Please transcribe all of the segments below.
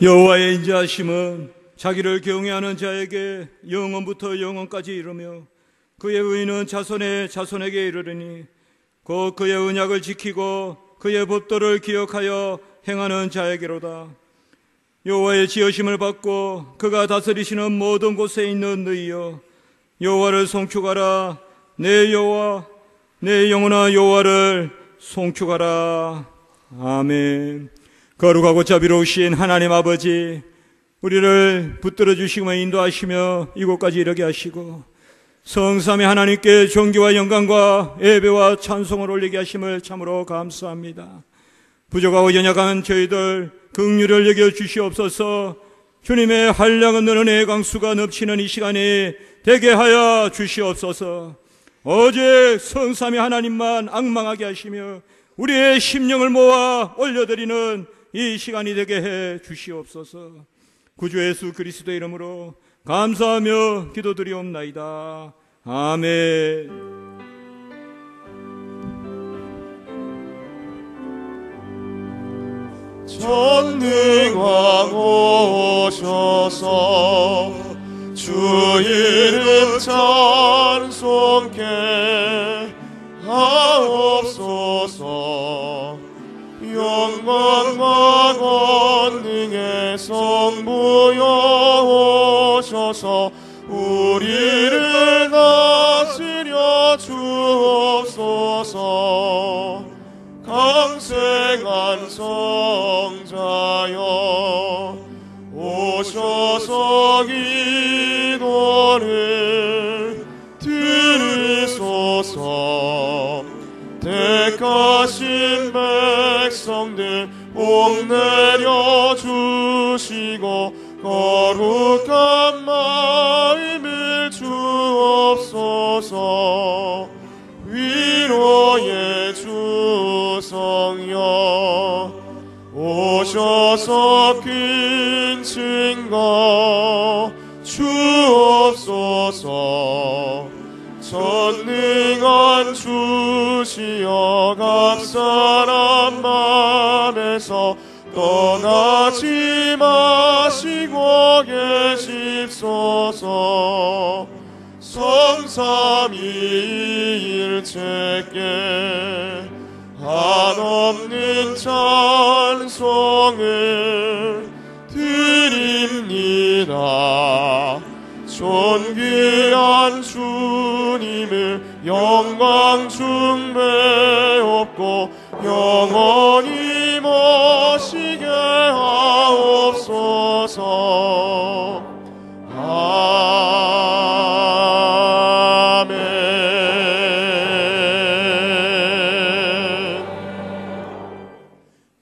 여호와의 인자하심은 자기를 경외하는 자에게 영원부터 영원까지 이르며 그의 의는 자손의 자손에게 이르르니 곧 그의 언약을 지키고 그의 법도를 기억하여 행하는 자에게로다. 여호와의 지으심을 받고 그가 다스리시는 모든 곳에 있는 너희여, 여호와를 송축하라. 내 여호와, 내 영혼아 여호와를 송축하라. 아멘. 거룩하고 자비로우신 하나님 아버지, 우리를 붙들어 주시고 인도하시며 이곳까지 이르게 하시고 성삼위 하나님께 존귀와 영광과 예배와 찬송을 올리게 하심을 참으로 감사합니다. 부족하고 연약한 저희들 긍휼을 여겨 주시옵소서. 주님의 한량은 너는 강수가 넘치는 이 시간이 되게 하여 주시옵소서. 오직 성삼위 하나님만 앙망하게 하시며 우리의 심령을 모아 올려드리는 이 시간이 되게 해 주시옵소서. 구주 예수 그리스도의 이름으로 감사하며 기도드리옵나이다. 아멘. 전능왕 오셔서 주 이름 찬송케 하옵소서. 영광과 권능의 성부여 오셔서 우리를 다스려 주옵소서. 강생한 성자여 오셔서 기도를 들으소서. 택하신 백성들 복 내려 주시고 거룩한 마음을 주옵소서. 위로의 주성여 오셔서 큰 증거 주옵소서. 전능한 주시여 각 사람 맘에서 떠나지 마시고 계십소서. 성삼위일체께 한없는 찬송을 드립니다. 존귀한 주님을 영광 중배옵고 영원히 모시게 하옵소서. 아멘.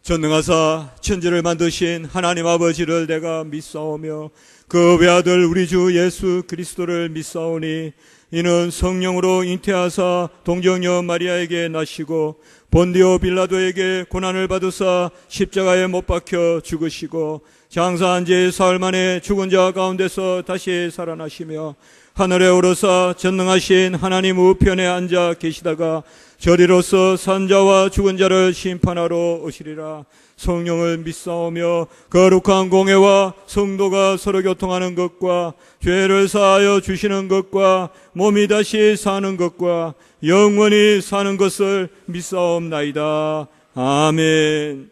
전능하사 천지를 만드신 하나님 아버지를 내가 믿사오며 그 외아들 우리 주 예수 그리스도를 믿사오니 이는 성령으로 잉태하사 동정녀 마리아에게 나시고 본디오 빌라도에게 고난을 받으사 십자가에 못 박혀 죽으시고 장사한 지 사흘 만에 죽은 자 가운데서 다시 살아나시며 하늘에 오르사 전능하신 하나님 우편에 앉아 계시다가 저리로서 산자와 죽은 자를 심판하러 오시리라. 성령을 믿사오며 거룩한 공회와 성도가 서로 교통하는 것과 죄를 사하여 주시는 것과 몸이 다시 사는 것과 영원히 사는 것을 믿사옵나이다. 아멘.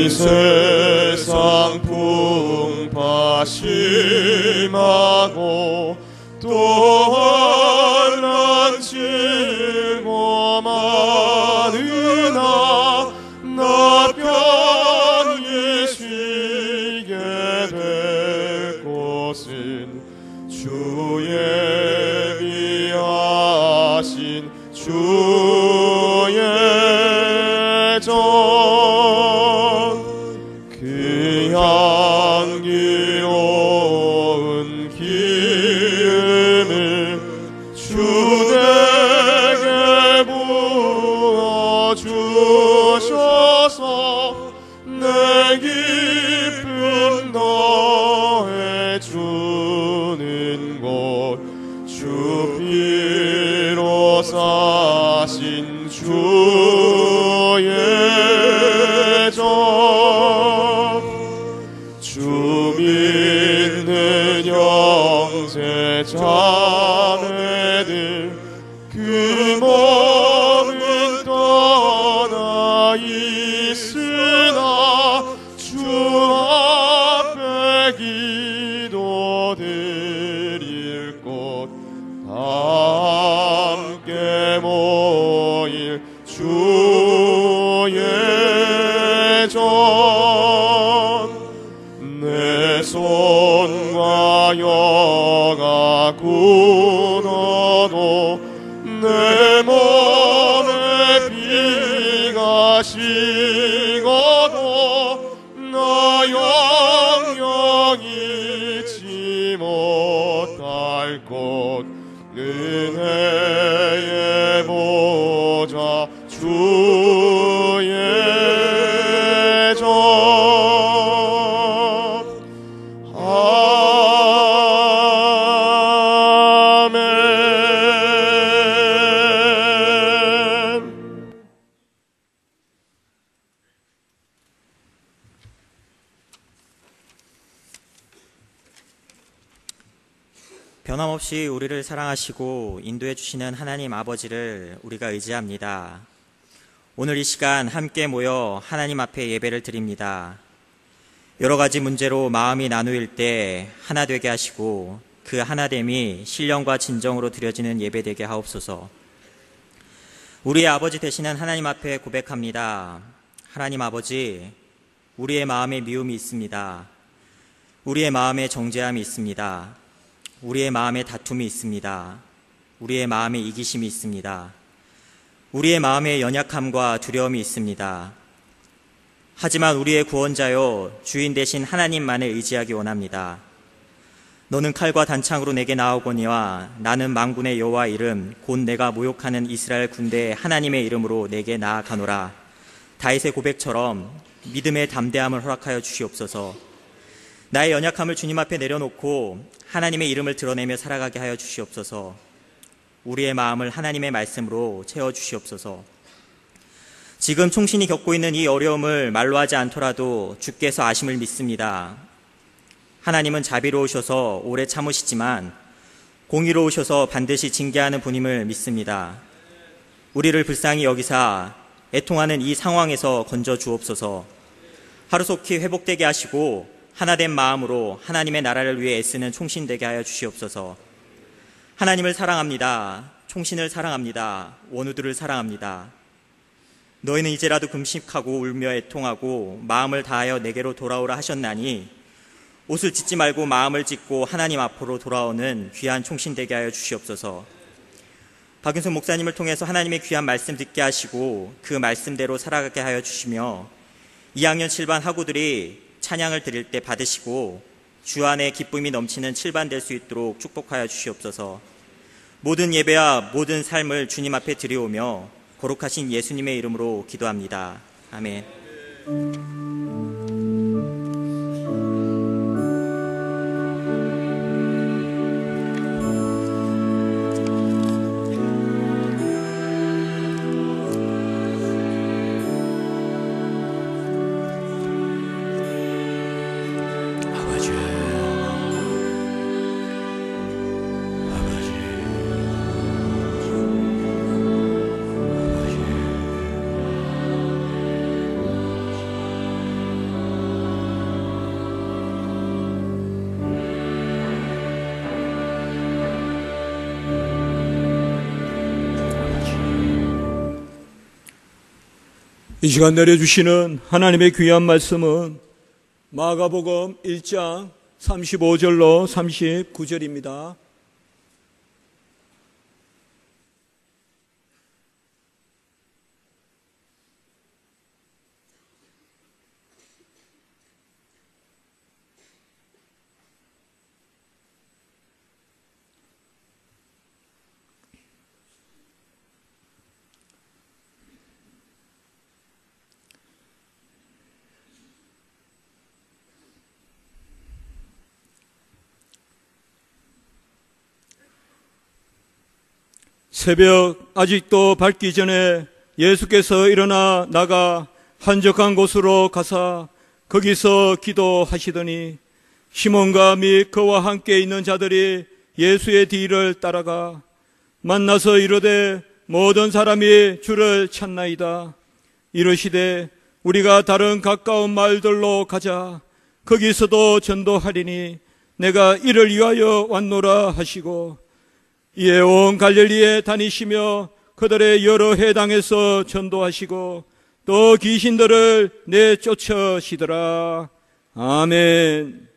세상 풍파 심하고 또한 난 질고 많으나 나 편히 쉬게 될 곳은 주의 위하신 주의 전 그 향기로운 기름을 주 내게 부어주셔서 내 기쁨 더해주는 곳 주 피로 사신 주의 주 믿는 영세 자매들 그 몸은 떠나 있으나 주 앞에 기도 드릴 곳 함께 모일 주의 내 손과 여가 굳어도 내 몸에 피가 식어도 나 영영 잊지 못할 곳 은혜의 보좌 주의 변함없이 우리를 사랑하시고 인도해 주시는 하나님 아버지를 우리가 의지합니다. 오늘 이 시간 함께 모여 하나님 앞에 예배를 드립니다. 여러 가지 문제로 마음이 나누일 때 하나 되게 하시고 그 하나됨이 신령과 진정으로 드려지는 예배 되게 하옵소서. 우리의 아버지 되시는 하나님 앞에 고백합니다. 하나님 아버지, 우리의 마음에 미움이 있습니다. 우리의 마음에 정죄함이 있습니다. 우리의 마음에 다툼이 있습니다. 우리의 마음에 이기심이 있습니다. 우리의 마음에 연약함과 두려움이 있습니다. 하지만 우리의 구원자여 주인 되신 하나님만을 의지하기 원합니다. 너는 칼과 단창으로 내게 나아오거니와 나는 만군의 여호와 이름 곧 내가 모욕하는 이스라엘 군대의 하나님의 이름으로 내게 나아가노라. 다윗의 고백처럼 믿음의 담대함을 허락하여 주시옵소서. 나의 연약함을 주님 앞에 내려놓고 하나님의 이름을 드러내며 살아가게 하여 주시옵소서. 우리의 마음을 하나님의 말씀으로 채워주시옵소서. 지금 총신이 겪고 있는 이 어려움을 말로 하지 않더라도 주께서 아심을 믿습니다. 하나님은 자비로우셔서 오래 참으시지만 공의로우셔서 반드시 징계하는 분임을 믿습니다. 우리를 불쌍히 여기사 애통하는 이 상황에서 건져 주옵소서. 하루속히 회복되게 하시고 하나된 마음으로 하나님의 나라를 위해 애쓰는 총신되게 하여 주시옵소서. 하나님을 사랑합니다. 총신을 사랑합니다. 원우들을 사랑합니다. 너희는 이제라도 금식하고 울며 애통하고 마음을 다하여 내게로 돌아오라 하셨나니 옷을 찢지 말고 마음을 찢고 하나님 앞으로 돌아오는 귀한 총신되게 하여 주시옵소서. 박윤석 목사님을 통해서 하나님의 귀한 말씀 듣게 하시고 그 말씀대로 살아가게 하여 주시며 2학년 7반 학우들이 찬양을 드릴 때 받으시고 주 안에 기쁨이 넘치는 7반 될 수 있도록 축복하여 주시옵소서. 모든 예배와 모든 삶을 주님 앞에 드려오며 거룩하신 예수님의 이름으로 기도합니다. 아멘. 이 시간 내려주시는 하나님의 귀한 말씀은 마가복음 1장 35절로 39절입니다. 새벽 아직도 밝기 전에 예수께서 일어나 나가 한적한 곳으로 가사 거기서 기도하시더니 시몬과 및 그와 함께 있는 자들이 예수의 뒤를 따라가 만나서 이르되 모든 사람이 주를 찾나이다. 이르시되 우리가 다른 가까운 마을들로 가자. 거기서도 전도하리니 내가 이를 위하여 왔노라 하시고 이에 온 갈릴리에 다니시며 그들의 여러 회당에서 전도하시고 또 귀신들을 내쫓으시더라. 아멘.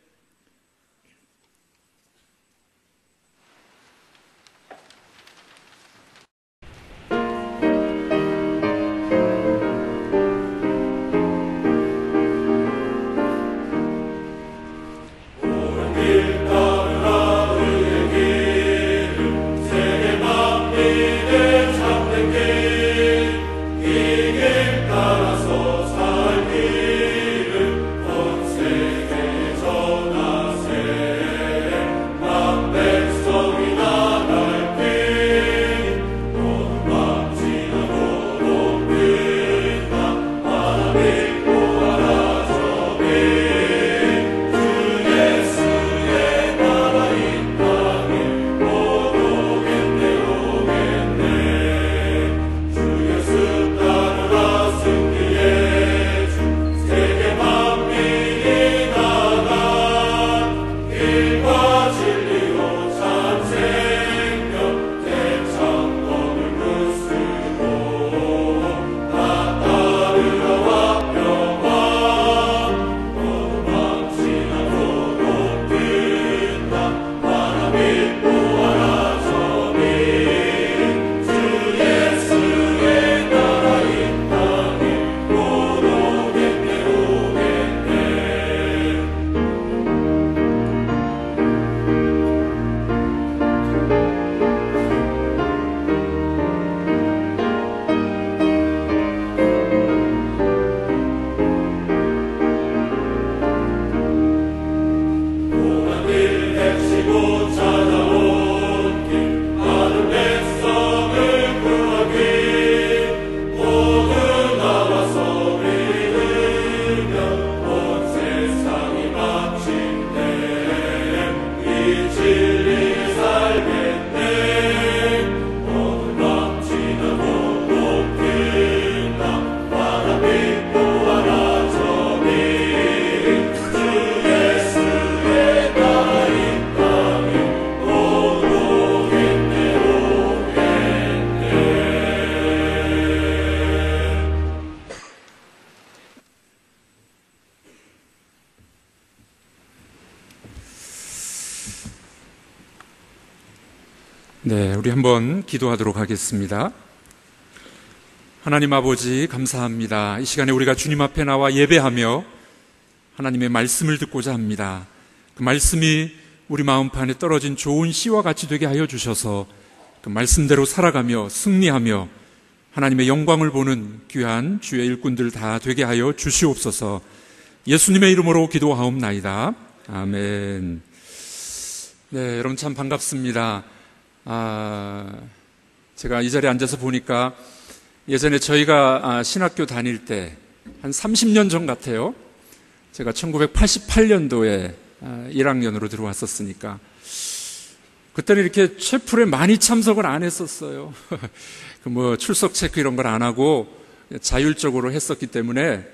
네, 우리 한번 기도하도록 하겠습니다. 하나님 아버지 감사합니다. 이 시간에 우리가 주님 앞에 나와 예배하며 하나님의 말씀을 듣고자 합니다. 그 말씀이 우리 마음판에 떨어진 좋은 씨와 같이 되게 하여 주셔서 그 말씀대로 살아가며 승리하며 하나님의 영광을 보는 귀한 주의 일꾼들 다 되게 하여 주시옵소서. 예수님의 이름으로 기도하옵나이다. 아멘. 네, 여러분 참 반갑습니다. 제가 이 자리에 앉아서 보니까 예전에 저희가 신학교 다닐 때 한 30년 전 같아요. 제가 1988년도에 1학년으로 들어왔었으니까 그때는 이렇게 채플에 많이 참석을 안 했었어요. 뭐 출석 체크 이런 걸 안 하고 자율적으로 했었기 때문에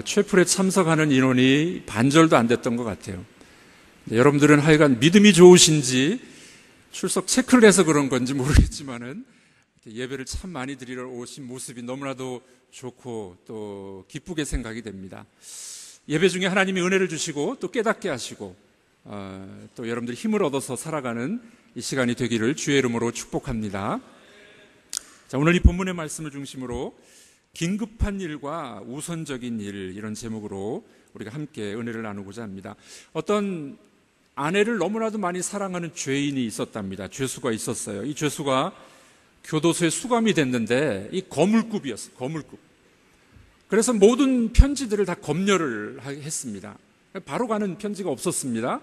채플에 참석하는 인원이 반절도 안 됐던 것 같아요. 여러분들은 하여간 믿음이 좋으신지 출석 체크를 해서 그런 건지 모르겠지만은 예배를 참 많이 드리러 오신 모습이 너무나도 좋고 또 기쁘게 생각이 됩니다. 예배 중에 하나님이 은혜를 주시고 또 깨닫게 하시고 또 여러분들이 힘을 얻어서 살아가는 이 시간이 되기를 주의 이름으로 축복합니다. 자, 오늘 이 본문의 말씀을 중심으로 긴급한 일과 우선적인 일, 이런 제목으로 우리가 함께 은혜를 나누고자 합니다. 어떤 아내를 너무나도 많이 사랑하는 죄인이 있었답니다. 죄수가 있었어요. 이 죄수가 교도소에 수감이 됐는데 이 거물급이었어요. 거물급. 그래서 모든 편지들을 다 검열을 했습니다. 바로 가는 편지가 없었습니다.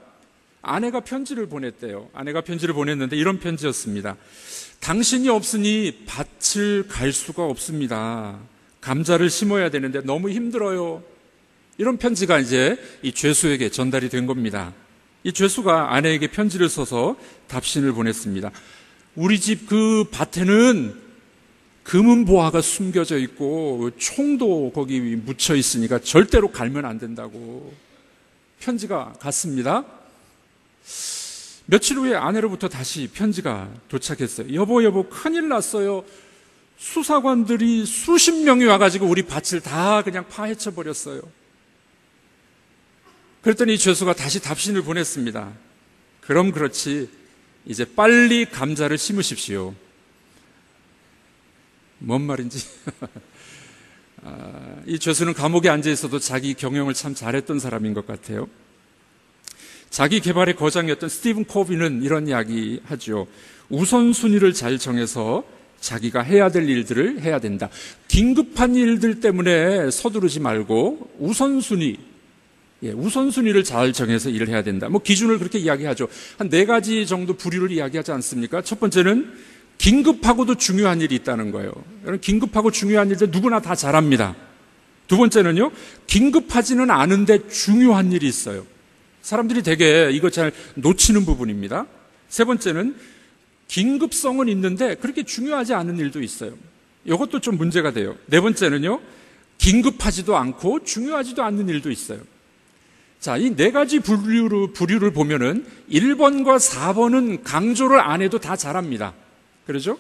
아내가 편지를 보냈대요. 아내가 편지를 보냈는데 이런 편지였습니다. 당신이 없으니 밭을 갈 수가 없습니다. 감자를 심어야 되는데 너무 힘들어요. 이런 편지가 이제 이 죄수에게 전달이 된 겁니다. 이 죄수가 아내에게 편지를 써서 답신을 보냈습니다. 우리 집 그 밭에는 금은 보화가 숨겨져 있고 총도 거기 묻혀 있으니까 절대로 갈면 안 된다고 편지가 갔습니다. 며칠 후에 아내로부터 다시 편지가 도착했어요. 여보 큰일 났어요. 수사관들이 수십 명이 와가지고 우리 밭을 다 그냥 파헤쳐 버렸어요. 그랬더니 이 죄수가 다시 답신을 보냈습니다. 그럼 그렇지, 이제 빨리 감자를 심으십시오. 뭔 말인지 이 죄수는 감옥에 앉아 있어도 자기 경영을 참 잘했던 사람인 것 같아요. 자기 개발의 거장이었던 스티븐 코비는 이런 이야기 하죠. 우선순위를 잘 정해서 자기가 해야 될 일들을 해야 된다. 긴급한 일들 때문에 서두르지 말고 우선순위를 잘 정해서 일을 해야 된다. 기준을 그렇게 이야기하죠. 한 4가지 정도 부류를 이야기하지 않습니까? 첫 번째는 긴급하고도 중요한 일이 있다는 거예요. 여러분, 긴급하고 중요한 일들 누구나 다 잘합니다. 두 번째는요, 긴급하지는 않은데 중요한 일이 있어요. 사람들이 되게 이거 잘 놓치는 부분입니다. 세 번째는 긴급성은 있는데 그렇게 중요하지 않은 일도 있어요. 이것도 좀 문제가 돼요. 네 번째는요, 긴급하지도 않고 중요하지도 않는 일도 있어요. 자, 이 4가지 부류를 보면은 1번과 4번은 강조를 안 해도 다 잘합니다. 그렇죠?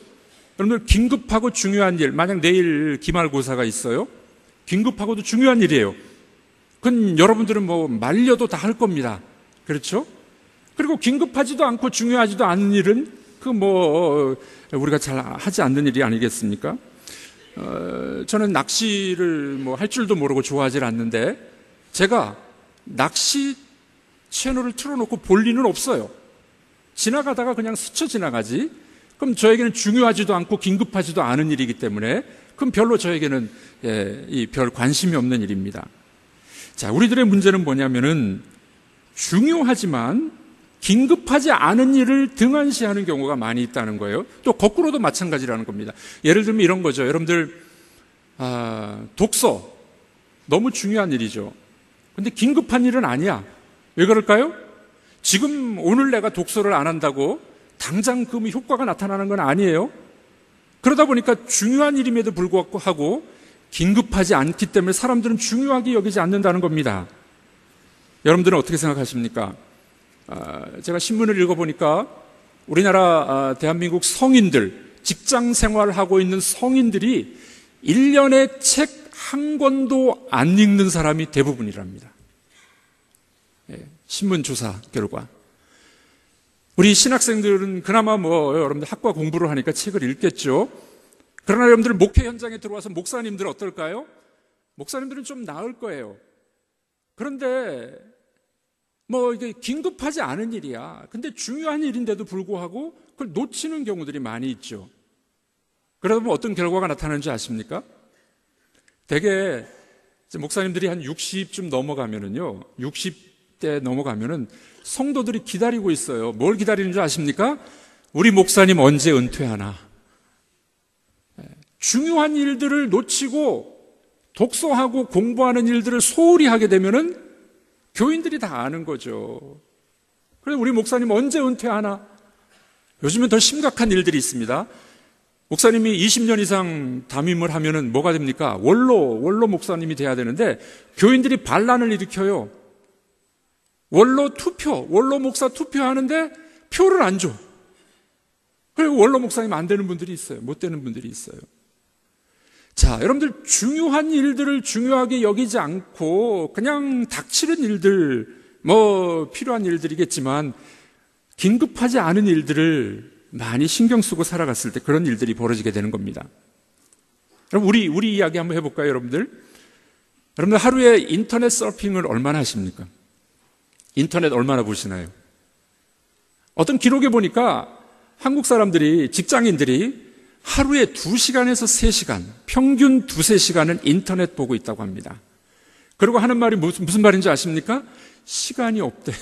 여러분들, 긴급하고 중요한 일, 만약 내일 기말고사가 있어요. 긴급하고도 중요한 일이에요. 그건 여러분들은 말려도 다 할 겁니다. 그렇죠? 그리고 긴급하지도 않고 중요하지도 않은 일은 우리가 잘 하지 않는 일이 아니겠습니까? 저는 낚시를 할 줄도 모르고 좋아하지 않는데 제가 낚시 채널을 틀어놓고 볼 리는 없어요. 지나가다가 그냥 스쳐 지나가지. 그럼 저에게는 중요하지도 않고 긴급하지도 않은 일이기 때문에 그럼 별로 저에게는 별 관심이 없는 일입니다. 자, 우리들의 문제는 뭐냐면은 중요하지만 긴급하지 않은 일을 등한시하는 경우가 많이 있다는 거예요. 또 거꾸로도 마찬가지라는 겁니다. 예를 들면 이런 거죠. 여러분들, 독서 너무 중요한 일이죠. 근데 긴급한 일은 아니야. 왜 그럴까요? 지금 오늘 내가 독서를 안 한다고 당장 그 효과가 나타나는 건 아니에요. 그러다 보니까 중요한 일임에도 불구하고 긴급하지 않기 때문에 사람들은 중요하게 여기지 않는다는 겁니다. 여러분들은 어떻게 생각하십니까? 제가 신문을 읽어보니까 우리나라 대한민국 성인들, 직장 생활하고 있는 성인들이 1년에 책 한 권도 안 읽는 사람이 대부분이랍니다. 신문 조사 결과. 우리 신학생들은 그나마 여러분들 학과 공부를 하니까 책을 읽겠죠. 그러나 여러분들 목회 현장에 들어와서 목사님들 어떨까요? 목사님들은 좀 나을 거예요. 그런데 이게 긴급하지 않은 일이야. 근데 중요한 일인데도 불구하고 그걸 놓치는 경우들이 많이 있죠. 그러다 보면 어떤 결과가 나타나는지 아십니까? 대개 목사님들이 한 60쯤 넘어가면은요, 60대 넘어가면은 성도들이 기다리고 있어요. 뭘 기다리는 줄 아십니까? 우리 목사님 언제 은퇴하나? 중요한 일들을 놓치고 독서하고 공부하는 일들을 소홀히 하게 되면은 교인들이 다 아는 거죠. 그래서 우리 목사님 언제 은퇴하나? 요즘은 더 심각한 일들이 있습니다. 목사님이 20년 이상 담임을 하면은 뭐가 됩니까? 원로 목사님이 돼야 되는데 교인들이 반란을 일으켜요. 원로 목사 투표하는데 표를 안 줘. 그리고 원로 목사님 안 되는 분들이 있어요. 못 되는 분들이 있어요. 자, 여러분들 중요한 일들을 중요하게 여기지 않고 그냥 닥치는 일들, 필요한 일들이겠지만 긴급하지 않은 일들을 많이 신경 쓰고 살아갔을 때 그런 일들이 벌어지게 되는 겁니다. 그럼 우리 이야기 한번 해볼까요, 여러분들? 여러분들 하루에 인터넷 서핑을 얼마나 하십니까? 인터넷 얼마나 보시나요? 어떤 기록에 보니까 한국 사람들이, 직장인들이 하루에 2시간에서 3시간, 평균 2-3시간은 인터넷 보고 있다고 합니다. 그리고 하는 말이 무슨 말인지 아십니까? 시간이 없대.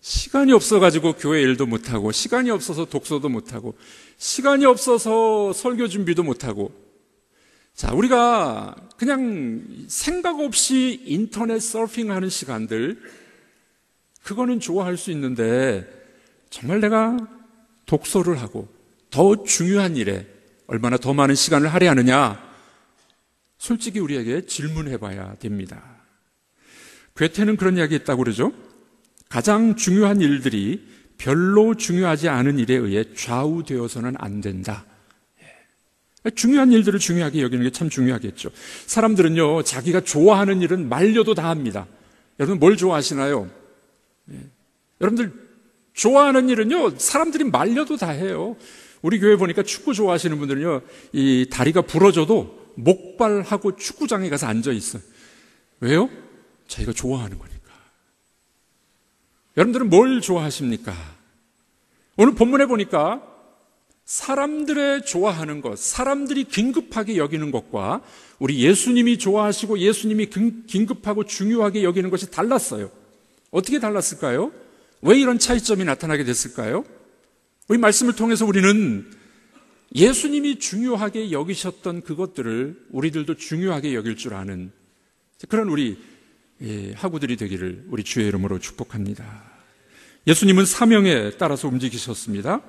시간이 없어가지고 교회 일도 못하고, 시간이 없어서 독서도 못하고, 시간이 없어서 설교 준비도 못하고. 자, 우리가 그냥 생각 없이 인터넷 서핑하는 시간들, 그거는 좋아할 수 있는데 정말 내가 독서를 하고 더 중요한 일에 얼마나 더 많은 시간을 할애하느냐, 솔직히 우리에게 질문해 봐야 됩니다. 괴테는 그런 이야기 했다고 그러죠. 가장 중요한 일들이 별로 중요하지 않은 일에 의해 좌우되어서는 안 된다. 중요한 일들을 중요하게 여기는 게 참 중요하겠죠. 사람들은요, 자기가 좋아하는 일은 말려도 다 합니다. 여러분 뭘 좋아하시나요? 여러분들 좋아하는 일은요, 사람들이 말려도 다 해요. 우리 교회 보니까 축구 좋아하시는 분들은요, 이 다리가 부러져도 목발하고 축구장에 가서 앉아 있어요. 왜요? 자기가 좋아하는 거니까. 여러분들은 뭘 좋아하십니까? 오늘 본문에 보니까 사람들의 좋아하는 것, 사람들이 긴급하게 여기는 것과 우리 예수님이 좋아하시고 예수님이 긴급하고 중요하게 여기는 것이 달랐어요. 어떻게 달랐을까요? 왜 이런 차이점이 나타나게 됐을까요? 우리 말씀을 통해서 우리는 예수님이 중요하게 여기셨던 그것들을 우리들도 중요하게 여길 줄 아는 그런 우리 하구들이 되기를 우리 주의 이름으로 축복합니다. 예수님은 사명에 따라서 움직이셨습니다.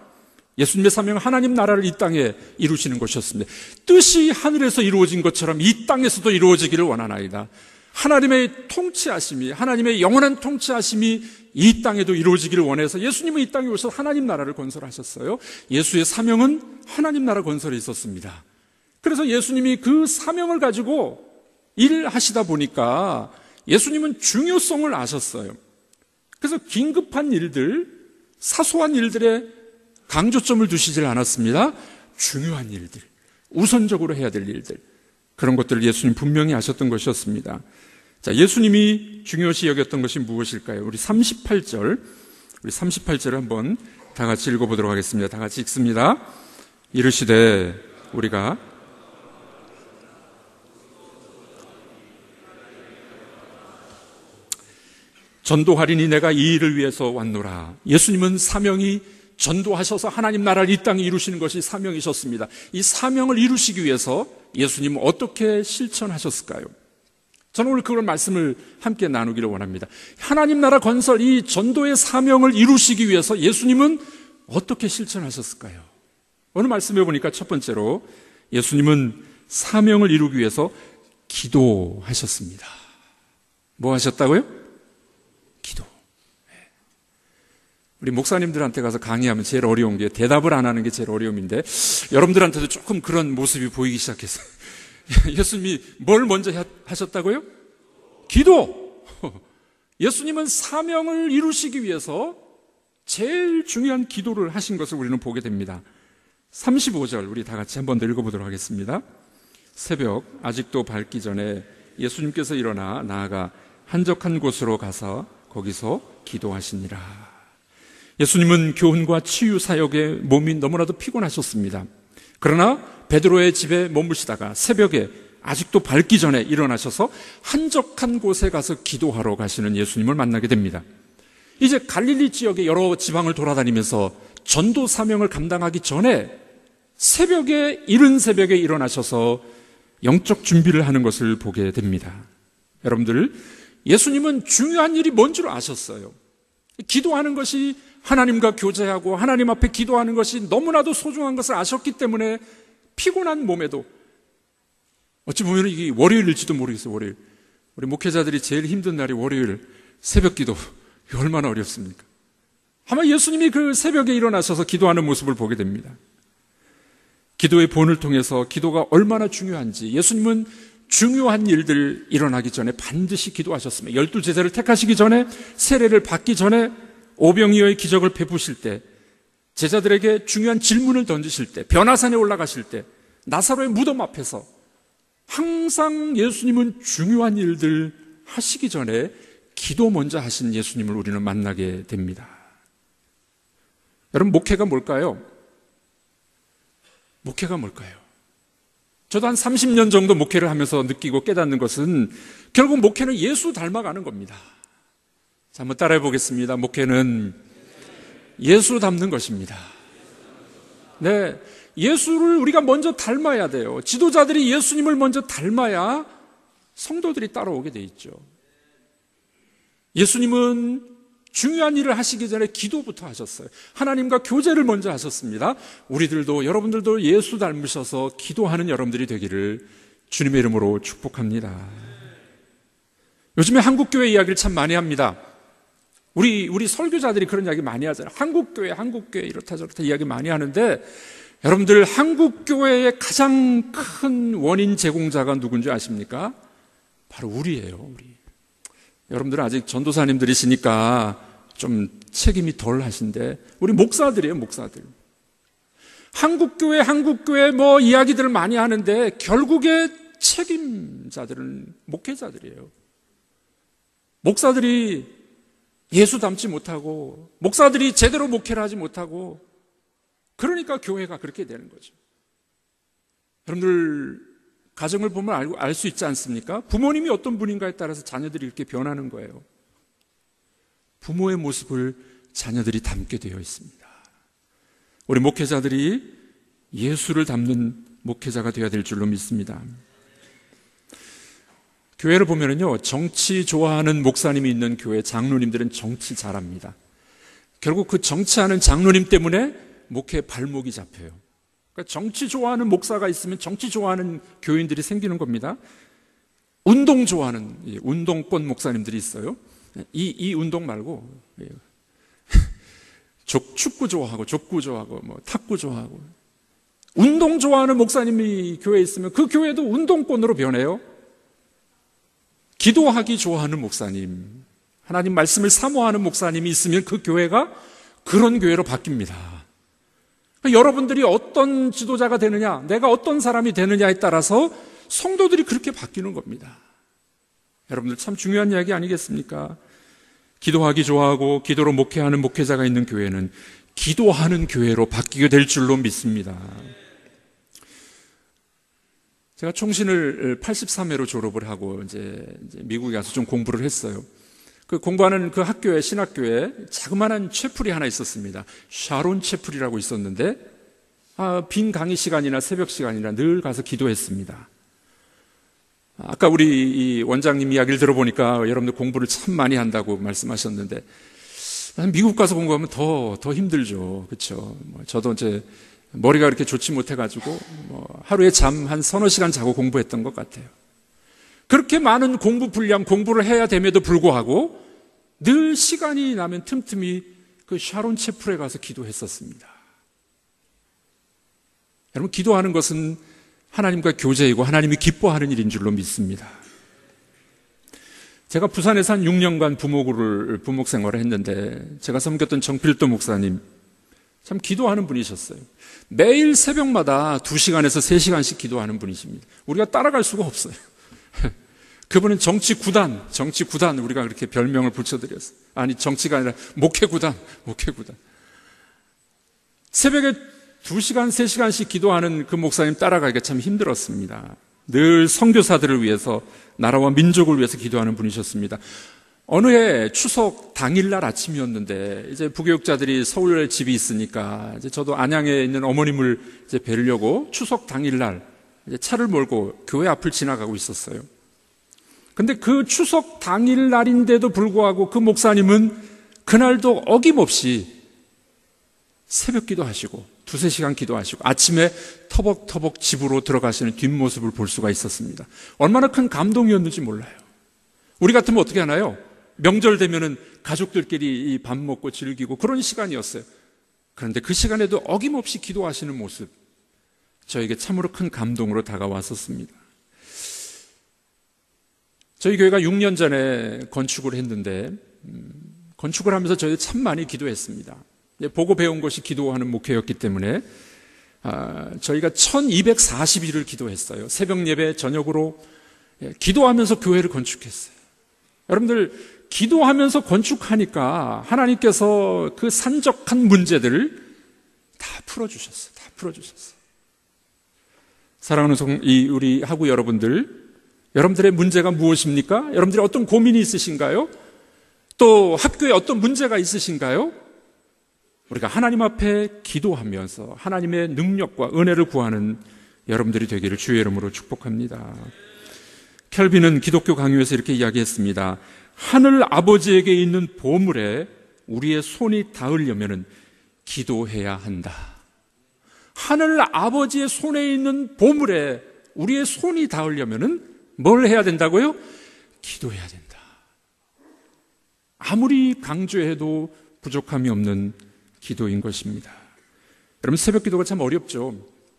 예수님의 사명은 하나님 나라를 이 땅에 이루시는 것이었습니다. 뜻이 하늘에서 이루어진 것처럼 이 땅에서도 이루어지기를 원하나이다. 하나님의 통치하심이, 하나님의 영원한 통치하심이 이 땅에도 이루어지기를 원해서 예수님은 이 땅에 오셔서 하나님 나라를 건설하셨어요. 예수의 사명은 하나님 나라 건설에 있었습니다. 그래서 예수님이 그 사명을 가지고 일하시다 보니까 예수님은 중요성을 아셨어요. 그래서 긴급한 일들, 사소한 일들에 강조점을 두시질 않았습니다. 중요한 일들, 우선적으로 해야 될 일들, 그런 것들을 예수님 분명히 아셨던 것이었습니다. 자, 예수님이 중요시 여겼던 것이 무엇일까요? 우리 38절을 한번 다 같이 읽어보도록 하겠습니다. 다 같이 읽습니다. 이르시되 우리가 전도하리니 내가 이 일을 위해서 왔노라. 예수님은 사명이 전도하셔서 하나님 나라를 이 땅에 이루시는 것이 사명이셨습니다. 이 사명을 이루시기 위해서 예수님은 어떻게 실천하셨을까요? 저는 오늘 그런 말씀을 함께 나누기를 원합니다. 하나님 나라 건설, 이 전도의 사명을 이루시기 위해서 예수님은 어떻게 실천하셨을까요? 오늘 말씀해 보니까 첫 번째로 예수님은 사명을 이루기 위해서 기도하셨습니다. 뭐 하셨다고요? 기도. 우리 목사님들한테 가서 강의하면 제일 어려운 게 대답을 안 하는 게 제일 어려움인데 여러분들한테도 조금 그런 모습이 보이기 시작했어요. 예수님이 뭘 먼저 하셨다고요? 기도. 예수님은 사명을 이루시기 위해서 제일 중요한 기도를 하신 것을 우리는 보게 됩니다. 35절 우리 다 같이 한번 더 읽어보도록 하겠습니다. 새벽 아직도 밝기 전에 예수님께서 일어나 나아가 한적한 곳으로 가서 거기서 기도하시니라. 예수님은 교훈과 치유 사역에 몸이 너무나도 피곤하셨습니다. 그러나 베드로의 집에 머무시다가 새벽에 아직도 밝기 전에 일어나셔서 한적한 곳에 가서 기도하러 가시는 예수님을 만나게 됩니다. 이제 갈릴리 지역의 여러 지방을 돌아다니면서 전도 사명을 감당하기 전에 새벽에, 이른 새벽에 일어나셔서 영적 준비를 하는 것을 보게 됩니다. 여러분들, 예수님은 중요한 일이 뭔 줄 아셨어요. 기도하는 것이 하나님과 교제하고 하나님 앞에 기도하는 것이 너무나도 소중한 것을 아셨기 때문에 피곤한 몸에도, 어찌 보면 이게 월요일일지도 모르겠어요. 월요일, 우리 목회자들이 제일 힘든 날이 월요일 새벽 기도. 얼마나 어렵습니까? 아마 예수님이 그 새벽에 일어나셔서 기도하는 모습을 보게 됩니다. 기도의 본을 통해서 기도가 얼마나 중요한지, 예수님은 중요한 일들 일어나기 전에 반드시 기도하셨습니다. 12제자를 택하시기 전에, 세례를 받기 전에, 오병이어의 기적을 베푸실 때, 제자들에게 중요한 질문을 던지실 때, 변화산에 올라가실 때, 나사로의 무덤 앞에서 항상 예수님은 중요한 일들 하시기 전에 기도 먼저 하신 예수님을 우리는 만나게 됩니다. 여러분, 목회가 뭘까요? 목회가 뭘까요? 저도 한 30년 정도 목회를 하면서 느끼고 깨닫는 것은 결국 목회는 예수 닮아가는 겁니다. 자, 한번 따라해 보겠습니다. 목회는 예수 닮는 것입니다. 네, 예수를 우리가 먼저 닮아야 돼요. 지도자들이 예수님을 먼저 닮아야 성도들이 따라오게 돼 있죠. 예수님은 중요한 일을 하시기 전에 기도부터 하셨어요. 하나님과 교제를 먼저 하셨습니다. 우리들도, 여러분들도 예수 닮으셔서 기도하는 여러분들이 되기를 주님의 이름으로 축복합니다. 요즘에 한국교회 이야기를 참 많이 합니다. 우리 설교자들이 그런 이야기 많이 하잖아요. 한국교회 이렇다 저렇다 이야기 많이 하는데, 여러분들 한국교회의 가장 큰 원인 제공자가 누군지 아십니까? 바로 우리예요, 우리. 여러분들은 아직 전도사님들이시니까 좀 책임이 덜 하신데, 우리 목사들이에요, 목사들. 한국교회 뭐 이야기들을 많이 하는데, 결국에 책임자들은 목회자들이에요. 목사들이 예수 닮지 못하고, 목사들이 제대로 목회를 하지 못하고, 그러니까 교회가 그렇게 되는 거죠. 여러분들 가정을 보면 알 수 있지 않습니까? 부모님이 어떤 분인가에 따라서 자녀들이 이렇게 변하는 거예요. 부모의 모습을 자녀들이 닮게 되어 있습니다. 우리 목회자들이 예수를 닮는 목회자가 되어야 될 줄로 믿습니다. 교회를 보면은요, 정치 좋아하는 목사님이 있는 교회 장로님들은 정치 잘합니다. 결국 그 정치하는 장로님 때문에 목회에 발목이 잡혀요. 그러니까 정치 좋아하는 목사가 있으면 정치 좋아하는 교인들이 생기는 겁니다. 운동 좋아하는 운동권 목사님들이 있어요. 이 운동 말고 축구 좋아하고 족구 좋아하고 뭐 탁구 좋아하고, 운동 좋아하는 목사님이 교회에 있으면 그 교회도 운동권으로 변해요. 기도하기 좋아하는 목사님, 하나님 말씀을 사모하는 목사님이 있으면 그 교회가 그런 교회로 바뀝니다. 여러분들이 어떤 지도자가 되느냐, 내가 어떤 사람이 되느냐에 따라서 성도들이 그렇게 바뀌는 겁니다. 여러분들 참 중요한 이야기 아니겠습니까? 기도하기 좋아하고 기도로 목회하는 목회자가 있는 교회는 기도하는 교회로 바뀌게 될 줄로 믿습니다. 제가 총신을 83회로 졸업을 하고 이제 미국에 가서 좀 공부를 했어요. 그 공부하는 그 학교에, 신학교에 자그마한 채플이 하나 있었습니다. 샤론 채플이라고 있었는데, 빈 강의 시간이나 새벽 시간이나 늘 가서 기도했습니다. 아까 우리 이 원장님 이야기를 들어보니까 여러분들 공부를 참 많이 한다고 말씀하셨는데, 미국 가서 공부하면 더 힘들죠. 그렇죠? 저도 이제 머리가 그렇게 좋지 못해가지고 하루에 잠 한 서너 시간 자고 공부했던 것 같아요. 그렇게 많은 공부 분량, 공부를 해야 됨에도 불구하고 늘 시간이 나면 틈틈이 그 샤론 채플에 가서 기도했었습니다. 여러분, 기도하는 것은 하나님과 교제이고 하나님이 기뻐하는 일인 줄로 믿습니다. 제가 부산에서 한 6년간 부목 생활을 했는데, 제가 섬겼던 정필도 목사님 참 기도하는 분이셨어요. 매일 새벽마다 2시간에서 3시간씩 기도하는 분이십니다. 우리가 따라갈 수가 없어요. 그분은 정치 구단, 우리가 그렇게 별명을 붙여드렸어요. 아니, 정치가 아니라 목회구단. 새벽에 2시간, 3시간씩 기도하는 그 목사님 따라가기가 참 힘들었습니다. 늘 선교사들을 위해서, 나라와 민족을 위해서 기도하는 분이셨습니다. 어느 해 추석 당일날 아침이었는데, 이제 부교육자들이 서울에 집이 있으니까 이제 저도 안양에 있는 어머님을 이제 뵈려고 추석 당일날 이제 차를 몰고 교회 앞을 지나가고 있었어요. 근데 그 추석 당일날인데도 불구하고 그 목사님은 그날도 어김없이 새벽 기도하시고 2-3시간 기도하시고 아침에 터벅터벅 집으로 들어가시는 뒷모습을 볼 수가 있었습니다. 얼마나 큰 감동이었는지 몰라요. 우리 같으면 어떻게 하나요? 명절 되면은 가족들끼리 밥 먹고 즐기고 그런 시간이었어요. 그런데 그 시간에도 어김없이 기도하시는 모습, 저에게 참으로 큰 감동으로 다가왔었습니다. 저희 교회가 6년 전에 건축을 했는데 건축을 하면서 저희 참 많이 기도했습니다. 보고 배운 것이 기도하는 목회였기 때문에 저희가 1240일을 기도했어요. 새벽 예배 저녁으로 기도하면서 교회를 건축했어요. 여러분들, 기도하면서 건축하니까 하나님께서 그 산적한 문제들을 다 풀어주셨어요. 다 풀어주셨어요. 사랑하는 우리 하구 여러분들, 여러분들의 문제가 무엇입니까? 여러분들이 어떤 고민이 있으신가요? 또 학교에 어떤 문제가 있으신가요? 우리가 하나님 앞에 기도하면서 하나님의 능력과 은혜를 구하는 여러분들이 되기를 주의 이름으로 축복합니다. 켈빈은 기독교 강요에서 이렇게 이야기했습니다. 하늘 아버지에게 있는 보물에 우리의 손이 닿으려면 기도해야 한다. 하늘 아버지의 손에 있는 보물에 우리의 손이 닿으려면 뭘 해야 된다고요? 기도해야 된다. 아무리 강조해도 부족함이 없는 기도인 것입니다. 여러분, 새벽 기도가 참 어렵죠.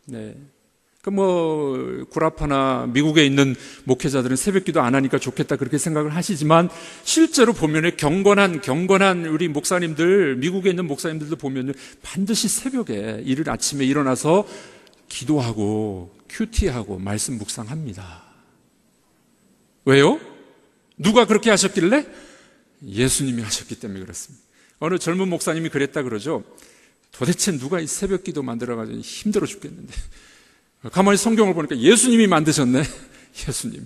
네. 구라파나 미국에 있는 목회자들은 새벽 기도 안 하니까 좋겠다 그렇게 생각을 하시지만 실제로 보면 경건한 우리 목사님들, 미국에 있는 목사님들도 보면 반드시 새벽에 이른 아침에 일어나서 기도하고 큐티하고 말씀 묵상합니다. 왜요? 누가 그렇게 하셨길래? 예수님이 하셨기 때문에 그렇습니다. 어느 젊은 목사님이 그랬다 그러죠. 도대체 누가 이 새벽 기도 만들어가지고 힘들어 죽겠는데, 가만히 성경을 보니까 예수님이 만드셨네. 예수님이.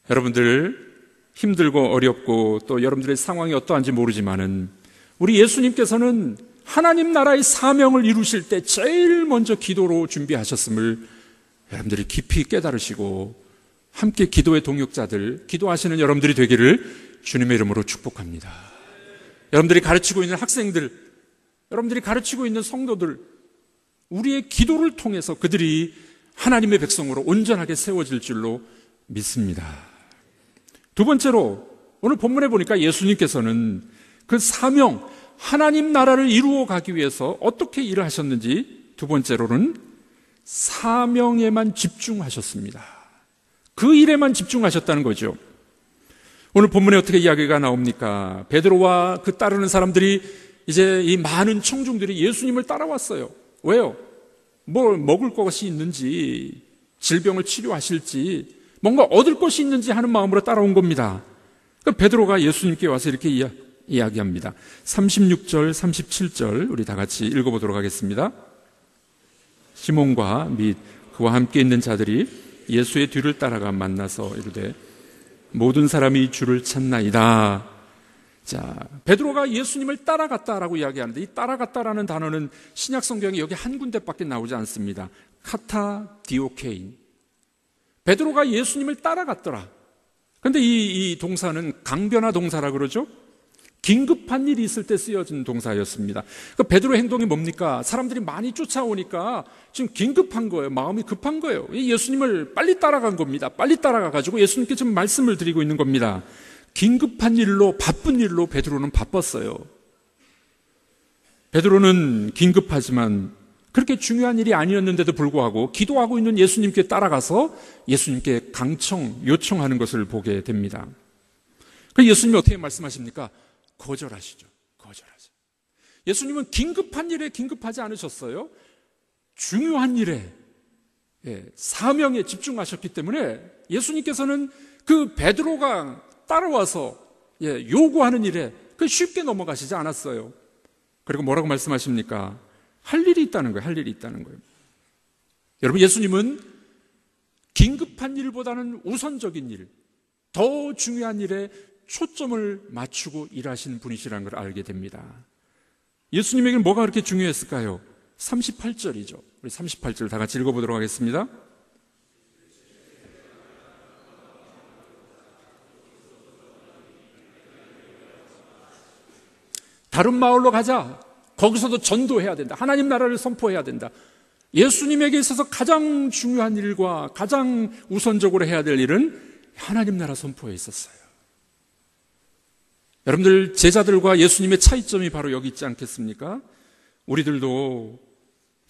여러분들, 힘들고 어렵고 또 여러분들의 상황이 어떠한지 모르지만은 우리 예수님께서는 하나님 나라의 사명을 이루실 때 제일 먼저 기도로 준비하셨음을 여러분들이 깊이 깨달으시고 함께 기도의 동역자들, 기도하시는 여러분들이 되기를 주님의 이름으로 축복합니다. 여러분들이 가르치고 있는 학생들, 여러분들이 가르치고 있는 성도들, 우리의 기도를 통해서 그들이 하나님의 백성으로 온전하게 세워질 줄로 믿습니다. 두 번째로, 오늘 본문에 보니까 예수님께서는 그 사명, 하나님 나라를 이루어 가기 위해서 어떻게 일을 하셨는지, 두 번째로는 사명에만 집중하셨습니다. 그 일에만 집중하셨다는 거죠. 오늘 본문에 어떻게 이야기가 나옵니까? 베드로와 그 따르는 사람들이 이제 이 많은 청중들이 예수님을 따라왔어요. 왜요? 뭘 먹을 것이 있는지, 질병을 치료하실지, 뭔가 얻을 것이 있는지 하는 마음으로 따라온 겁니다. 그러니까 베드로가 예수님께 와서 이렇게 이야기합니다. 36절, 37절 우리 다 같이 읽어보도록 하겠습니다. 시몬과 및 그와 함께 있는 자들이 예수의 뒤를 따라가 만나서 이르되 모든 사람이 주를 찾나이다. 자, 베드로가 예수님을 따라갔다라고 이야기하는데 이 따라갔다라는 단어는 신약 성경에 여기 한 군데밖에 나오지 않습니다. 카타디오케인. 베드로가 예수님을 따라갔더라. 그런데 이 동사는 강변화 동사라 그러죠. 긴급한 일이 있을 때 쓰여진 동사였습니다. 그러니까 베드로의 행동이 뭡니까? 사람들이 많이 쫓아오니까 지금 긴급한 거예요. 마음이 급한 거예요. 예수님을 빨리 따라간 겁니다. 빨리 따라가가지고 예수님께 지금 말씀을 드리고 있는 겁니다. 긴급한 일로, 바쁜 일로 베드로는 바빴어요. 베드로는 긴급하지만 그렇게 중요한 일이 아니었는데도 불구하고 기도하고 있는 예수님께 따라가서 예수님께 요청하는 것을 보게 됩니다. 그래서 예수님이 어떻게 말씀하십니까? 거절하시죠. 거절하죠. 예수님은 긴급한 일에 긴급하지 않으셨어요. 중요한 일에, 사명에 집중하셨기 때문에 예수님께서는 그 베드로가 따라와서 요구하는 일에 쉽게 넘어가시지 않았어요. 그리고 뭐라고 말씀하십니까? 할 일이 있다는 거예요. 할 일이 있다는 거예요. 여러분, 예수님은 긴급한 일보다는 우선적인 일, 더 중요한 일에 초점을 맞추고 일하시는 분이시라는 걸 알게 됩니다. 예수님에게는 뭐가 그렇게 중요했을까요? 38절이죠. 우리 38절 다 같이 읽어보도록 하겠습니다. 다른 마을로 가자. 거기서도 전도해야 된다. 하나님 나라를 선포해야 된다. 예수님에게 있어서 가장 중요한 일과 가장 우선적으로 해야 될 일은 하나님 나라 선포에 있었어요. 여러분들, 제자들과 예수님의 차이점이 바로 여기 있지 않겠습니까? 우리들도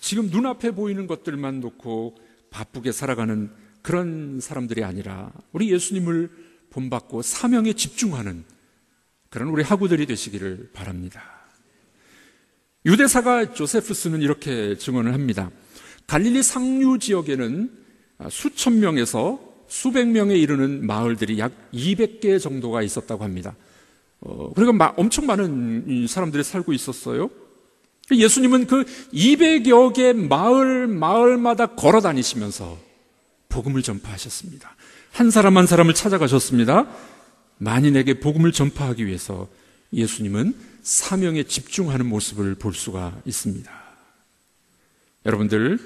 지금 눈앞에 보이는 것들만 놓고 바쁘게 살아가는 그런 사람들이 아니라 우리 예수님을 본받고 사명에 집중하는 그런 우리 학우들이 되시기를 바랍니다. 유대사가 조세푸스는 이렇게 증언을 합니다. 갈릴리 상류 지역에는 수천 명에서 수백 명에 이르는 마을들이 약 200개 정도가 있었다고 합니다. 그러니까 엄청 많은 사람들이 살고 있었어요. 예수님은 그 200여 개 마을마다 걸어 다니시면서 복음을 전파하셨습니다. 한 사람 한 사람을 찾아가셨습니다. 만인에게 복음을 전파하기 위해서 예수님은 사명에 집중하는 모습을 볼 수가 있습니다. 여러분들의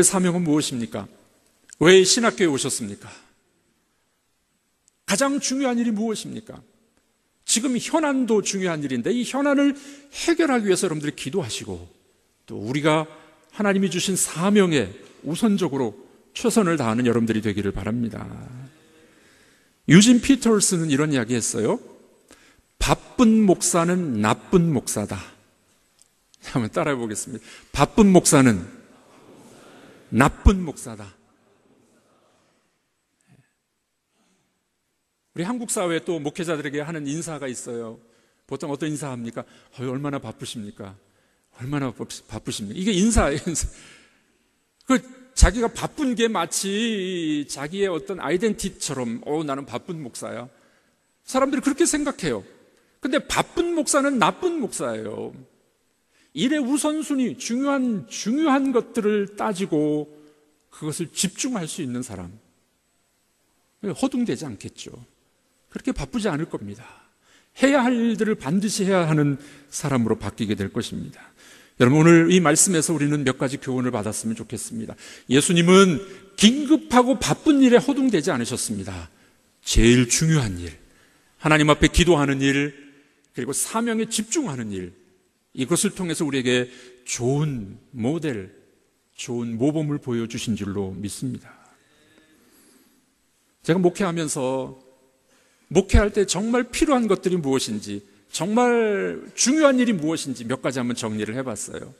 사명은 무엇입니까? 왜 신학교에 오셨습니까? 가장 중요한 일이 무엇입니까? 지금 현안도 중요한 일인데 이 현안을 해결하기 위해서 여러분들이 기도하시고 또 우리가 하나님이 주신 사명에 우선적으로 최선을 다하는 여러분들이 되기를 바랍니다. 유진 피터슨은 이런 이야기 했어요. 바쁜 목사는 나쁜 목사다. 한번 따라해 보겠습니다. 바쁜 목사는 나쁜 목사다. 우리 한국 사회에 또 목회자들에게 하는 인사가 있어요. 보통 어떤 인사합니까? 얼마나 바쁘십니까? 얼마나 바쁘십니까? 이게 인사예요, 인사. 자기가 바쁜 게 마치 자기의 어떤 아이덴티티처럼 나는 바쁜 목사야. 사람들이 그렇게 생각해요. 근데 바쁜 목사는 나쁜 목사예요. 일의 우선순위, 중요한 것들을 따지고 그것을 집중할 수 있는 사람. 허둥대지 않겠죠. 그렇게 바쁘지 않을 겁니다. 해야 할 일들을 반드시 해야 하는 사람으로 바뀌게 될 것입니다. 여러분, 오늘 이 말씀에서 우리는 몇 가지 교훈을 받았으면 좋겠습니다. 예수님은 긴급하고 바쁜 일에 허둥대지 않으셨습니다. 제일 중요한 일, 하나님 앞에 기도하는 일, 그리고 사명에 집중하는 일, 이것을 통해서 우리에게 좋은 모델, 좋은 모범을 보여주신 줄로 믿습니다. 제가 목회할 때 정말 필요한 것들이 무엇인지, 정말 중요한 일이 무엇인지 몇 가지 한번 정리를 해봤어요.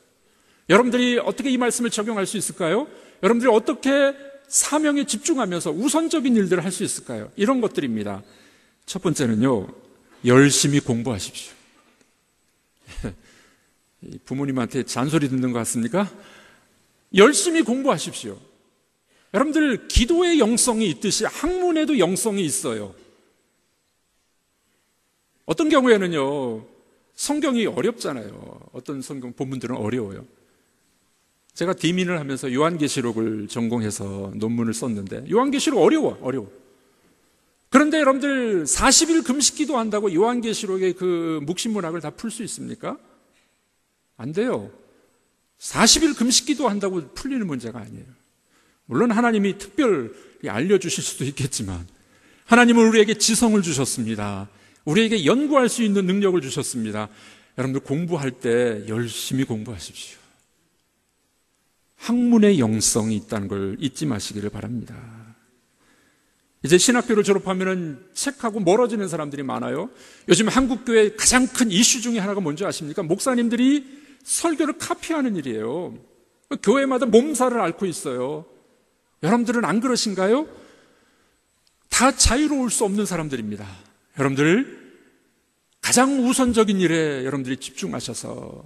여러분들이 어떻게 이 말씀을 적용할 수 있을까요? 여러분들이 어떻게 사명에 집중하면서 우선적인 일들을 할 수 있을까요? 이런 것들입니다. 첫 번째는요, 열심히 공부하십시오. 부모님한테 잔소리 듣는 것 같습니까? 열심히 공부하십시오. 여러분들, 기도의 영성이 있듯이 학문에도 영성이 있어요. 어떤 경우에는요, 성경이 어렵잖아요. 어떤 성경 본문들은 어려워요. 제가 디민을 하면서 요한계시록을 전공해서 논문을 썼는데 요한계시록 어려워. 그런데 여러분들 40일 금식기도 한다고 요한계시록의 그 묵신문학을 다 풀 수 있습니까? 안 돼요. 40일 금식기도 한다고 풀리는 문제가 아니에요. 물론 하나님이 특별히 알려주실 수도 있겠지만 하나님은 우리에게 지성을 주셨습니다. 우리에게 연구할 수 있는 능력을 주셨습니다. 여러분들 공부할 때 열심히 공부하십시오. 학문의 영성이 있다는 걸 잊지 마시기를 바랍니다. 이제 신학교를 졸업하면 책하고 멀어지는 사람들이 많아요. 요즘 한국교회의 가장 큰 이슈 중에 하나가 뭔지 아십니까? 목사님들이 설교를 카피하는 일이에요. 교회마다 몸살을 앓고 있어요. 여러분들은 안 그러신가요? 다 자유로울 수 없는 사람들입니다. 여러분들 가장 우선적인 일에 여러분들이 집중하셔서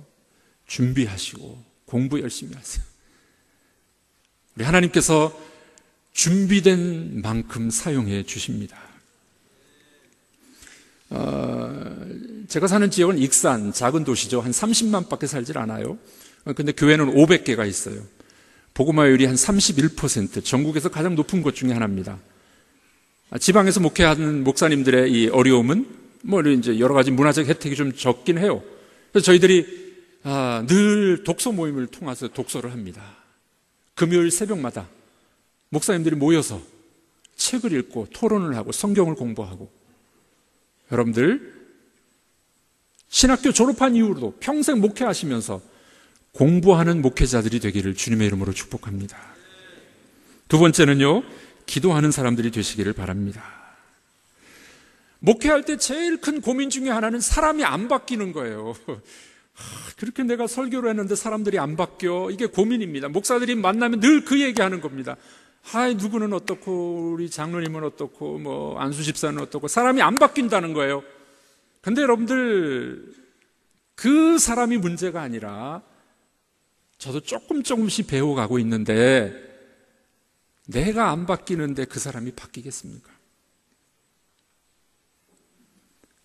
준비하시고 공부 열심히 하세요. 우리 하나님께서 준비된 만큼 사용해 주십니다. 제가 사는 지역은 익산, 작은 도시죠. 한 30만 밖에 살질 않아요. 근데 교회는 500개가 있어요. 복음화율이 한 31%, 전국에서 가장 높은 곳 중에 하나입니다. 지방에서 목회하는 목사님들의 이 어려움은 이제 여러 가지 문화적 혜택이 좀 적긴 해요. 그래서 저희들이 늘 독서 모임을 통해서 독서를 합니다. 금요일 새벽마다 목사님들이 모여서 책을 읽고 토론을 하고 성경을 공부하고, 여러분들 신학교 졸업한 이후로도 평생 목회하시면서 공부하는 목회자들이 되기를 주님의 이름으로 축복합니다. 두 번째는요, 기도하는 사람들이 되시기를 바랍니다. 목회할 때 제일 큰 고민 중에 하나는 사람이 안 바뀌는 거예요. 그렇게 내가 설교를 했는데 사람들이 안 바뀌어. 이게 고민입니다. 목사들이 만나면 늘 그 얘기하는 겁니다. 누구는 어떻고, 우리 장로님은 어떻고, 안수 집사는 어떻고, 사람이 안 바뀐다는 거예요. 근데 여러분들, 그 사람이 문제가 아니라, 저도 조금씩 배워가고 있는데, 내가 안 바뀌는데 그 사람이 바뀌겠습니까?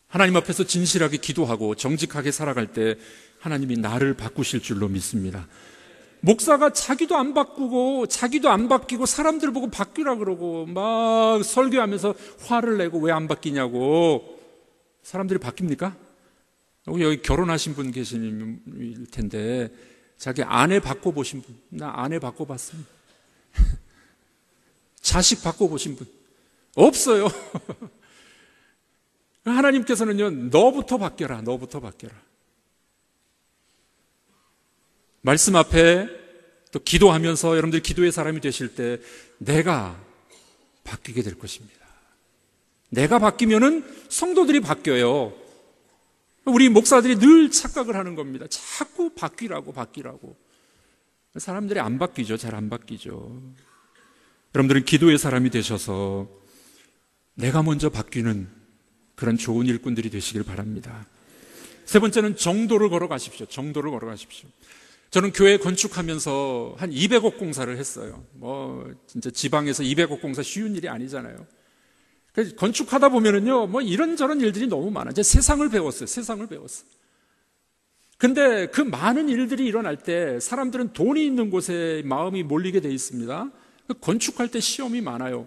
하나님 앞에서 진실하게 기도하고 정직하게 살아갈 때 하나님이 나를 바꾸실 줄로 믿습니다. 목사가 자기도 안 바꾸고 자기도 안 바뀌고 사람들 보고 바뀌라 그러고 막 설교하면서 화를 내고 왜 안 바뀌냐고. 사람들이 바뀝니까? 여기 결혼하신 분 계실 텐데 자기 아내 바꿔보신 분, 나 아내 바꿔봤습니다. 자식 바꿔보신 분 없어요. 하나님께서는요, 너부터 바뀌어라, 너부터 바뀌어라. 말씀 앞에 또 기도하면서 여러분들이 기도의 사람이 되실 때 내가 바뀌게 될 것입니다. 내가 바뀌면은 성도들이 바뀌어요. 우리 목사들이 늘 착각을 하는 겁니다. 자꾸 바뀌라고. 사람들이 안 바뀌죠. 잘 안 바뀌죠. 여러분들은 기도의 사람이 되셔서 내가 먼저 바뀌는 그런 좋은 일꾼들이 되시길 바랍니다. 세 번째는 정도를 걸어가십시오. 정도를 걸어가십시오. 저는 교회 건축하면서 한 200억 공사를 했어요. 진짜 지방에서 200억 공사 쉬운 일이 아니잖아요. 그래서 건축하다 보면은요, 이런저런 일들이 너무 많아요. 이제 세상을 배웠어요. 근데 그 많은 일들이 일어날 때 사람들은 돈이 있는 곳에 마음이 몰리게 돼 있습니다. 건축할 때 시험이 많아요.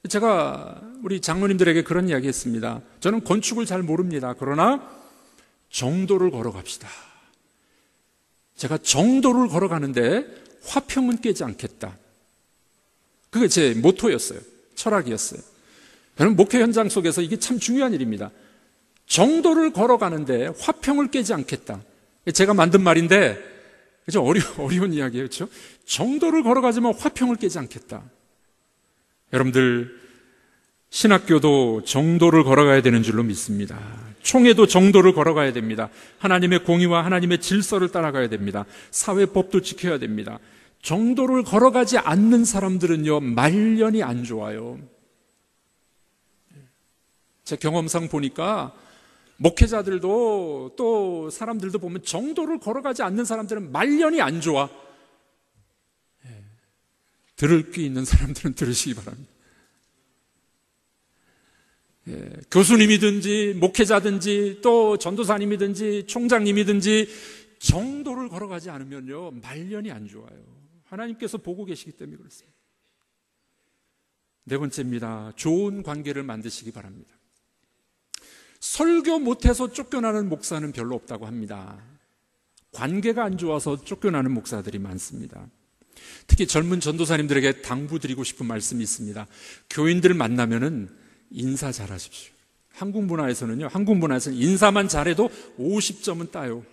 제가 우리 장로님들에게 그런 이야기 했습니다. 저는 건축을 잘 모릅니다. 그러나 정도를 걸어갑시다. 제가 정도를 걸어가는데 화평은 깨지 않겠다. 그게 제 모토였어요. 철학이었어요. 저는 목회 현장 속에서 이게 참 중요한 일입니다. 정도를 걸어가는데 화평을 깨지 않겠다. 제가 만든 말인데 좀 어려운 이야기예요. 그렇죠? 정도를 걸어가지만 화평을 깨지 않겠다. 여러분들, 신학교도 정도를 걸어가야 되는 줄로 믿습니다. 총회도 정도를 걸어가야 됩니다. 하나님의 공의와 하나님의 질서를 따라가야 됩니다. 사회법도 지켜야 됩니다. 정도를 걸어가지 않는 사람들은요, 말년이 안 좋아요. 제 경험상 보니까 목회자들도 또 사람들도 보면 정도를 걸어가지 않는 사람들은 말년이 안 좋아. 들을 귀 있는 사람들은 들으시기 바랍니다. 교수님이든지 목회자든지 또 전도사님이든지 총장님이든지 정도를 걸어가지 않으면요, 말년이 안 좋아요. 하나님께서 보고 계시기 때문에 그렇습니다. 네 번째입니다. 좋은 관계를 만드시기 바랍니다. 설교 못해서 쫓겨나는 목사는 별로 없다고 합니다. 관계가 안 좋아서 쫓겨나는 목사들이 많습니다. 특히 젊은 전도사님들에게 당부드리고 싶은 말씀이 있습니다. 교인들 만나면은 인사 잘하십시오. 한국 문화에서는 인사만 잘해도 50점은 따요.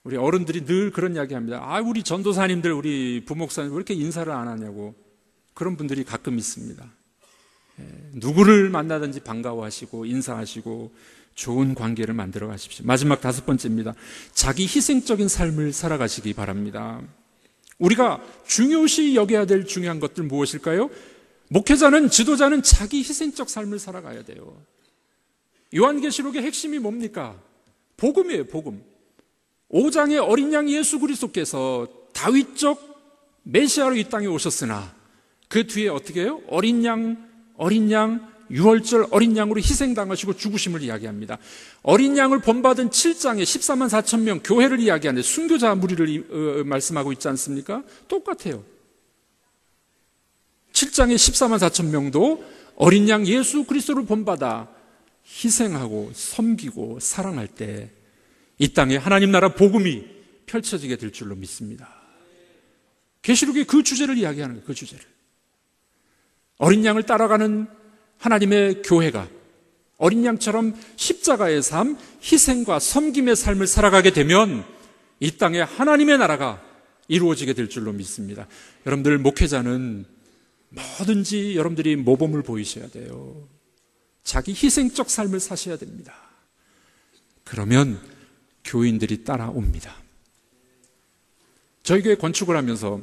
우리 어른들이 늘 그런 이야기 합니다. 우리 전도사님들, 우리 부목사님 왜 이렇게 인사를 안 하냐고. 그런 분들이 가끔 있습니다. 누구를 만나든지 반가워하시고 인사하시고 좋은 관계를 만들어 가십시오. 마지막 다섯 번째입니다. 자기 희생적인 삶을 살아가시기 바랍니다. 우리가 중요시 여겨야 될 중요한 것들 무엇일까요? 목회자는, 지도자는 자기 희생적 삶을 살아가야 돼요. 요한계시록의 핵심이 뭡니까? 복음이에요, 복음. 5장의 어린 양 예수 그리스도께서 다윗적 메시아로 이 땅에 오셨으나 그 뒤에 어떻게 해요? 어린 양, 유월절 어린 양으로 희생당하시고 죽으심을 이야기합니다. 어린 양을 본받은 7장에 14만 4천 명 교회를 이야기하는데 순교자 무리를 말씀하고 있지 않습니까? 똑같아요. 7장에 14만 4천 명도 어린 양 예수 그리스도를 본받아 희생하고 섬기고 사랑할 때 이 땅에 하나님 나라 복음이 펼쳐지게 될 줄로 믿습니다. 계시록이 그 주제를 이야기하는 거예요. 그 주제를. 어린 양을 따라가는 하나님의 교회가 어린 양처럼 십자가의 삶, 희생과 섬김의 삶을 살아가게 되면 이 땅에 하나님의 나라가 이루어지게 될 줄로 믿습니다. 여러분들, 목회자는 뭐든지 여러분들이 모범을 보이셔야 돼요. 자기 희생적 삶을 사셔야 됩니다. 그러면 교인들이 따라옵니다. 저희 교회 건축을 하면서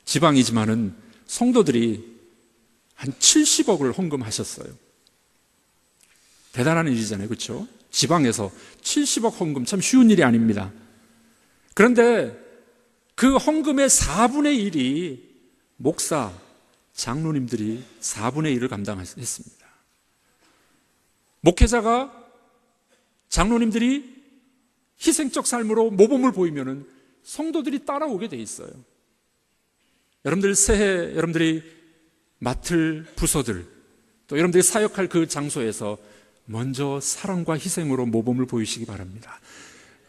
지방이지만은 성도들이 한 70억을 헌금하셨어요. 대단한 일이잖아요. 그렇죠? 지방에서 70억 헌금, 참 쉬운 일이 아닙니다. 그런데 그 헌금의 4분의 1이 목사, 장로님들이 4분의 1을 감당했습니다. 목회자가, 장로님들이 희생적 삶으로 모범을 보이면은 성도들이 따라오게 돼 있어요. 여러분들 새해, 여러분들이 맡을 부서들, 또 여러분들이 사역할 그 장소에서 먼저 사랑과 희생으로 모범을 보이시기 바랍니다.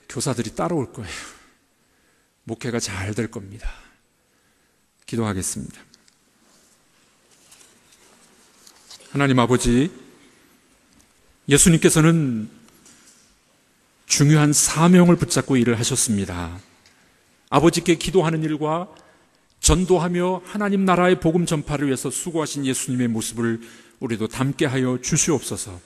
교사들이 따라올 거예요. 목회가 잘 될 겁니다. 기도하겠습니다. 하나님 아버지, 예수님께서는 중요한 사명을 붙잡고 일을 하셨습니다. 아버지께 기도하는 일과 전도하며 하나님 나라의 복음 전파를 위해서 수고하신 예수님의 모습을 우리도 닮게 하여 주시옵소서.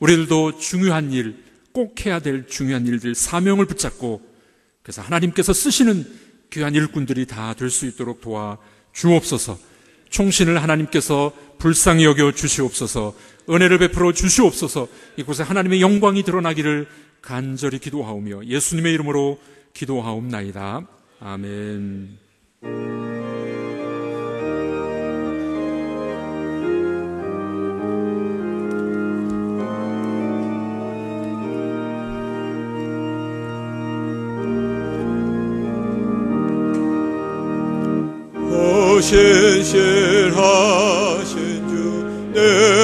우리들도 중요한 일, 꼭 해야 될 중요한 일들, 사명을 붙잡고 그래서 하나님께서 쓰시는 귀한 일꾼들이 다 될 수 있도록 도와 주옵소서. 총신을 하나님께서 불쌍히 여겨 주시옵소서. 은혜를 베풀어 주시옵소서. 이곳에 하나님의 영광이 드러나기를 간절히 기도하오며 예수님의 이름으로 기도하옵나이다. 아멘. 신실하신 주 내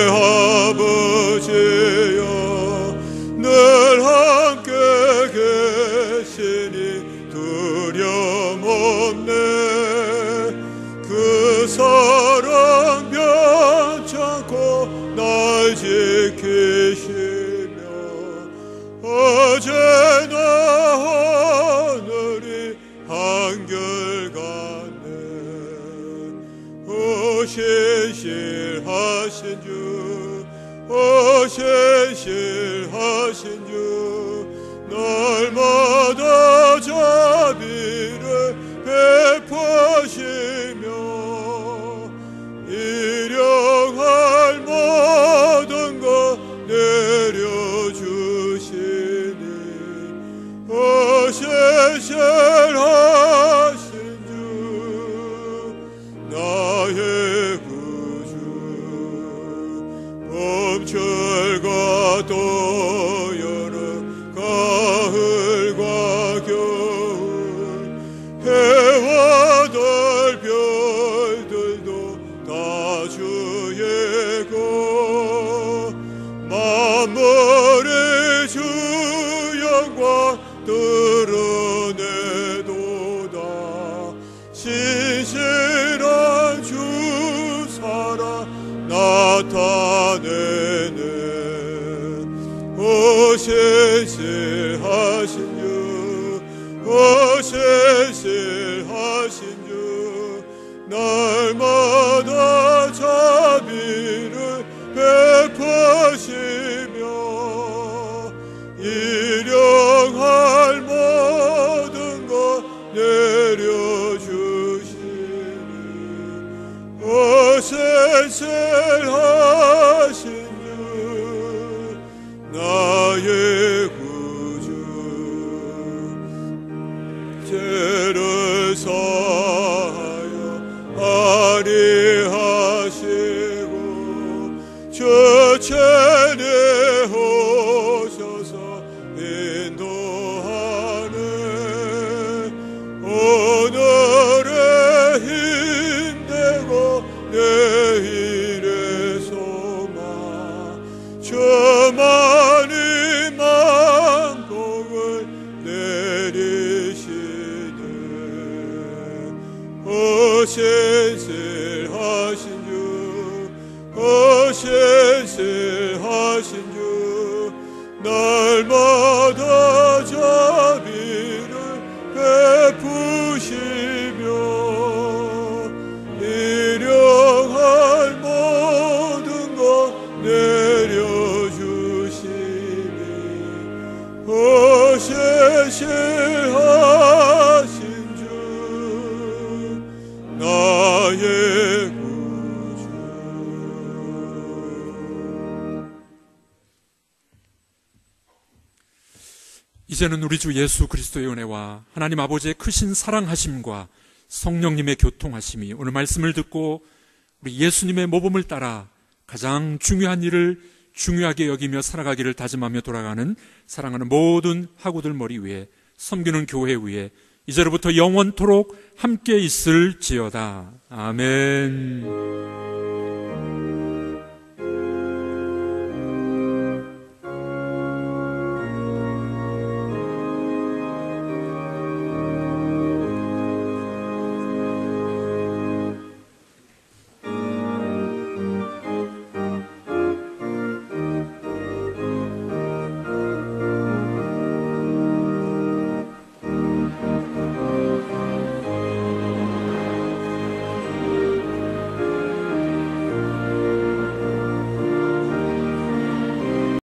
아버지여, 늘 함께 계시니 두려움 없네. 그 사랑 변치 않고 날 지키시며 어제나 오늘이 한결같네. 신실하신 주, 신실하신 주, 날마다 자비를 베푸시며 일용할 모든 것 내려주시니 신실하신 주, 나의 봄철과 또 여름, 가을과 겨울, 해와 달 별들도 다 주의 것, 만물의 주 영광 드러내도다. 신실한 주 사랑 나타내네. 오 신실하신 주, 오 신실하신 주, 날마다 자비를 베푸시며 일용할 모든 것 내려주시니 오 신실하신 주, 나의 구주. 죄를 사하여 아리하시고 주체내 오셔서 인도하네. 오늘의 힘되고 내일의 소망, 주만이 만복을 내리시네. 오 신실하신 주, 오 신실하신 주, 날마다 자비를 베푸시며 일용할 모든 것 내려 이제는 우리 주 예수 그리스도의 은혜와 하나님 아버지의 크신 사랑하심과 성령님의 교통하심이 오늘 말씀을 듣고 우리 예수님의 모범을 따라 가장 중요한 일을 중요하게 여기며 살아가기를 다짐하며 돌아가는 사랑하는 모든 학우들 머리 위에, 섬기는 교회 위에 이제로부터 영원토록 함께 있을지어다. 아멘.